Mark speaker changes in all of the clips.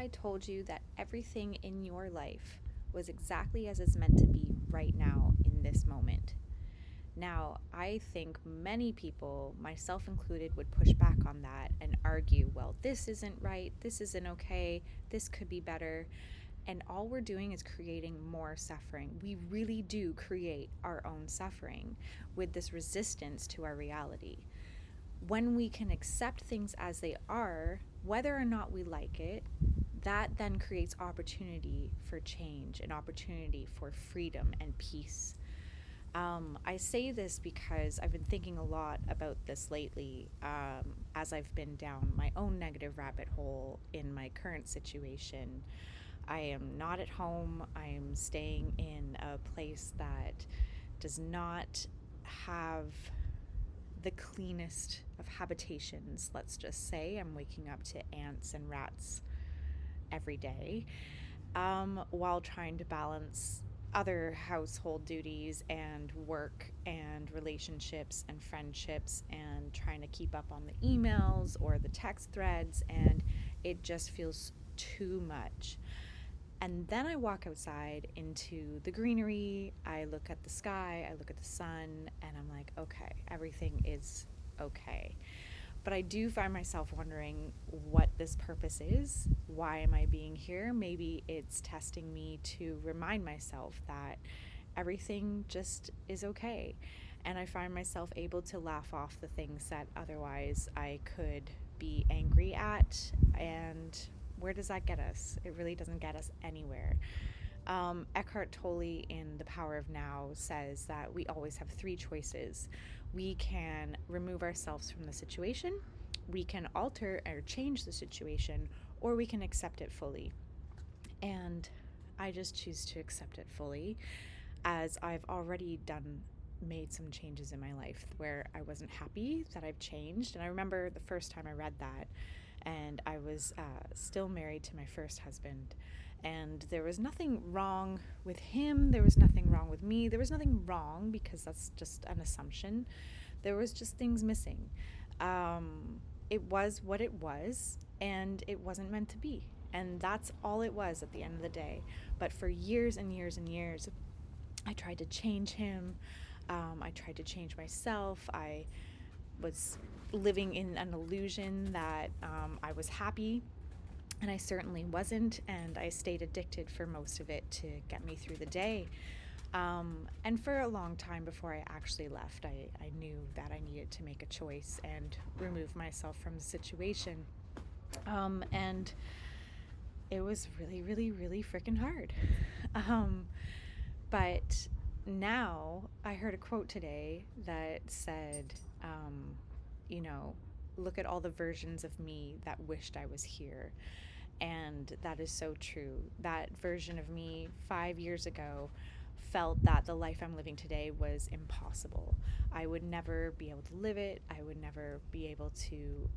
Speaker 1: I told you that everything in your life was exactly as it's meant to be right now in this moment? Now, I think many people, myself included, would push back on that and argue, well, this isn't right, this isn't okay, this could be better. And all we're doing is creating more suffering. We really do create our own suffering with this resistance to our reality. When we can accept things as they are, whether or not we like it, that then creates opportunity for change, an opportunity for freedom and peace. I say this because I've been thinking a lot about this lately, as I've been down my own negative rabbit hole in my current situation. I am not at home. I am staying in a place that does not have the cleanest of habitations, let's just say. I'm waking up to ants and rats every day, while trying to balance other household duties and work and relationships and friendships and trying to keep up on the emails or the text threads, and it just feels too much. And then I walk outside into the greenery, I look at the sky, I look at the sun, and I'm like, okay, everything is okay. But I do find myself wondering what this purpose is. Why am I being here? Maybe it's testing me to remind myself that everything just is okay. And I find myself able to laugh off the things that otherwise I could be angry at. And where does that get us? It really doesn't get us anywhere. Eckhart Tolle in The Power of Now says that we always have three choices. We can remove ourselves from the situation, we can alter or change the situation, or we can accept it fully. And I just choose to accept it fully, as I've already made some changes in my life where I wasn't happy that I've changed. And I remember the first time I read that, and I was still married to my first husband. And there was nothing wrong with him. There was nothing wrong with me. There was nothing wrong, because that's just an assumption. There was just things missing. It was what it was, and it wasn't meant to be. And that's all it was at the end of the day. But for years and years and years, I tried to change him. I tried to change myself. I was living in an illusion that I was happy, and I certainly wasn't, and I stayed addicted for most of it to get me through the day. And for a long time before I actually left, I knew that I needed to make a choice and remove myself from the situation. And it was really, really, really freaking hard. Um, but now I heard a quote today that said, you know, look at all the versions of me that wished I was here. And that is so true. That version of me 5 years ago felt that the life I'm living today was impossible. I would never be able to live it. I would never be able to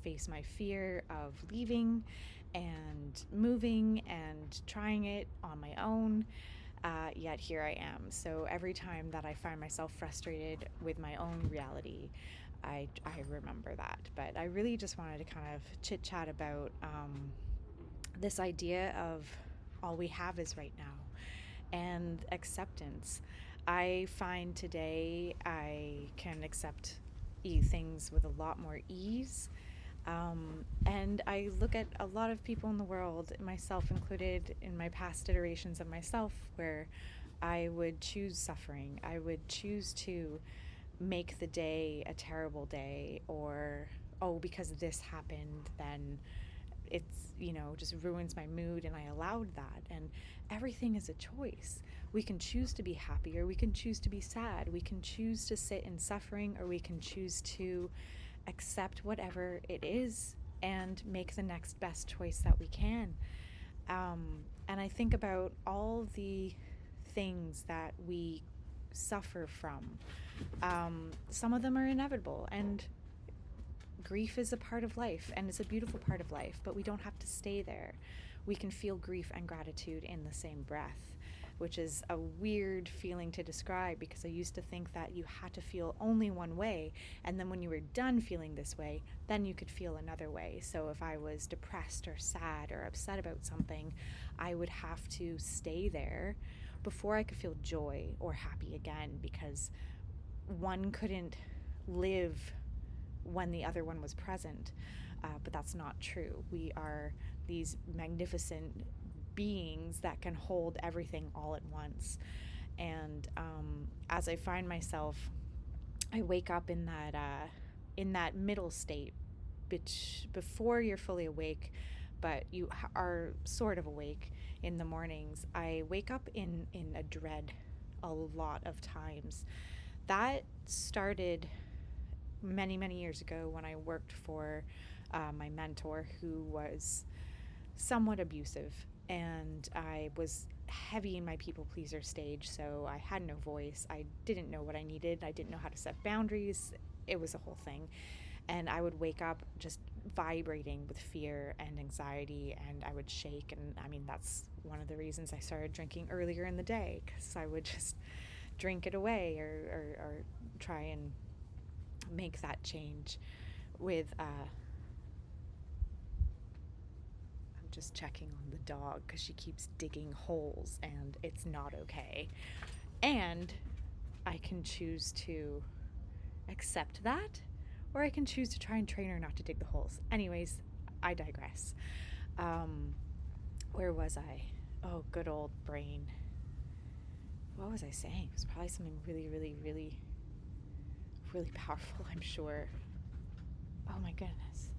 Speaker 1: face my fear of leaving and moving and trying it on my own. Yet here I am. So every time that I find myself frustrated with my own reality, I remember that. But I really just wanted to kind of chit chat about this idea of all we have is right now and acceptance. I find today I can accept things with a lot more ease. And I look at a lot of people in the world, myself included, in my past iterations of myself, where I would choose suffering. I would choose to make the day a terrible day, or, oh, because this happened, then it's, just ruins my mood, and I allowed that. And everything is a choice. We can choose to be happy, or we can choose to be sad. We can choose to sit in suffering, or we can choose to accept whatever it is and make the next best choice that we can. And I think about all the things that we suffer from. Some of them are inevitable, and grief is a part of life, and it's a beautiful part of life, but we don't have to stay there. We can feel grief and gratitude in the same breath. which is a weird feeling to describe because I used to think that you had to feel only one way, and then when you were done feeling this way, then you could feel another way. So if I was depressed or sad or upset about something, I would have to stay there before I could feel joy or happy again, because one couldn't live when the other one was present. But that's not true. We are these magnificent beings that can hold everything all at once. And as I find myself, I wake up in that middle state, before you're fully awake, but you are sort of awake in the mornings. I wake up in a dread a lot of times. That started many, many years ago when I worked for my mentor, who was somewhat abusive, and I was heavy in my people pleaser stage, so I had no voice. I didn't know what I needed. I didn't know how to set boundaries. It was a whole thing. And I would wake up just vibrating with fear and anxiety, and I would shake. And I mean, that's one of the reasons I started drinking earlier in the day, because I would just drink it away, or try and make that change with I'm just checking on the dog because she keeps digging holes and it's not okay. And I can choose to accept that, or I can choose to try and train her not to dig the holes. Anyways, I digress. Where was I? Oh, good old brain. What was I saying? It was probably something really, really, really, really powerful, I'm sure. Oh my goodness.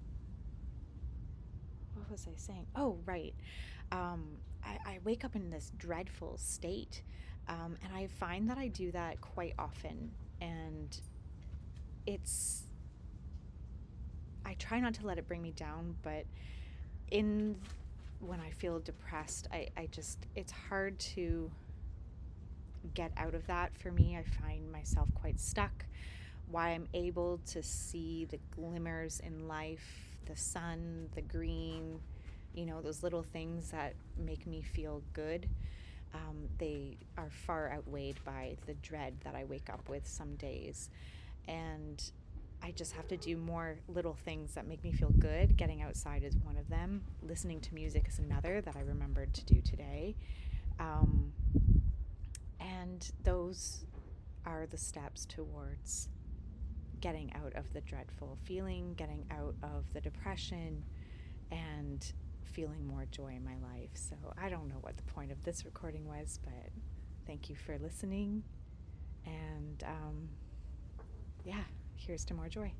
Speaker 1: What was I saying? Oh, right. I wake up in this dreadful state, and I find that I do that quite often. And it's, I try not to let it bring me down, but in when I feel depressed, I just, it's hard to get out of that for me. I find myself quite stuck. Why I'm able to see the glimmers in life, the sun, the green, those little things that make me feel good, they are far outweighed by the dread that I wake up with some days. And I just have to do more little things that make me feel good. Getting outside is one of them. Listening to music is another that I remembered to do today. And those are the steps towards getting out of the dreadful feeling, getting out of the depression, and feeling more joy in my life. So I don't know what the point of this recording was, but thank you for listening. And yeah, here's to more joy.